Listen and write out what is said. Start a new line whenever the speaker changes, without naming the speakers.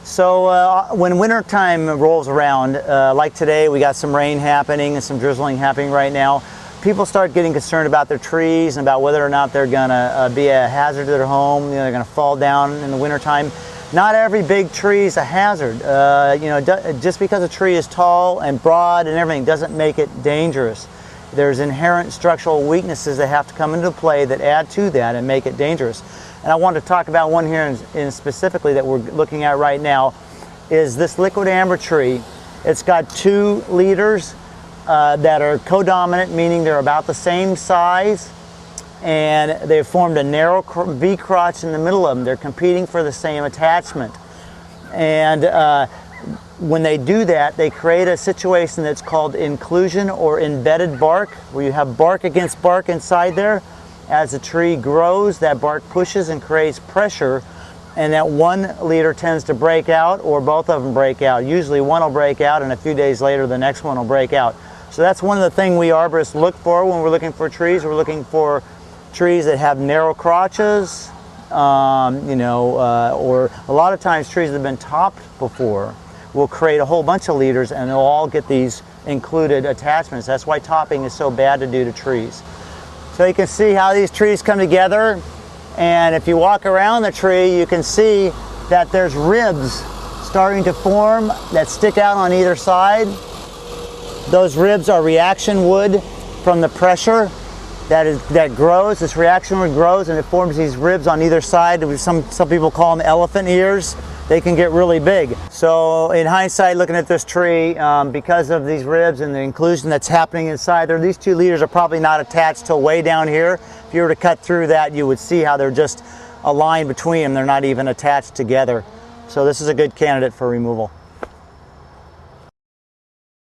So when winter time rolls around, like today, we got some rain happening and some drizzling happening right now. People start getting concerned about their trees and about whether or not they're gonna be a hazard to their home. You know, they're gonna fall down in the wintertime. Not every big tree is a hazard. You know, just because a tree is tall and broad and everything doesn't make it dangerous. There's inherent structural weaknesses that have to come into play that add to that and make it dangerous. And I want to talk about one here in specifically that we're looking at right now is this liquid amber tree. It's got two leaders that are codominant, meaning they're about the same size, and they've formed a narrow V crotch in the middle of them. They're competing for the same attachment. And when they do that, they create a situation that's called inclusion or embedded bark, where you have bark against bark inside there. As the tree grows, that bark pushes and creates pressure, and that one leader tends to break out, or both of them break out. Usually one will break out, and a few days later the next one will break out. So that's one of the things we arborists look for when we're looking for trees. We're looking for trees that have narrow crotches, you know, or a lot of times trees that have been topped before will create a whole bunch of leaders, and they'll all get these included attachments. That's why topping is so bad to do to trees. So you can see how these trees come together, and if you walk around the tree, you can see that there's ribs starting to form that stick out on either side. Those ribs are reaction wood from the pressure that grows. This reaction wood grows and it forms these ribs on either side. Some people call them elephant ears. They can get really big. So in hindsight, looking at this tree, because of these ribs and the inclusion that's happening inside there, these two leaders are probably not attached till way down here. If you were to cut through that, you would see how they're just a line between them. They're not even attached together. So this is a good candidate for removal.